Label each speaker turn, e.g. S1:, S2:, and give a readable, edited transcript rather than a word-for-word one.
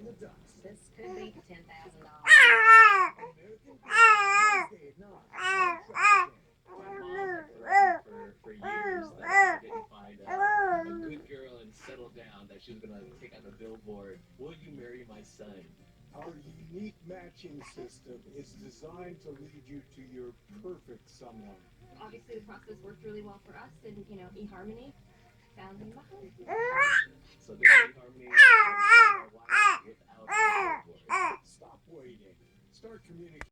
S1: in the dust.
S2: This could be $10,000.
S1: American Girl, Wednesday at 9 on Travel Channel.
S3: My mom had told me for years that if I didn't find a good girl and settle down, that she was gonna take out a billboard. Will you marry my son?
S1: Our unique matching system is designed to lead you to your perfect someone.
S2: Obviously, the process worked really well for us, and eHarmony found him behind.
S3: So this eHarmony helps find my wife without a billboard.
S1: Stop waiting. Start communicating.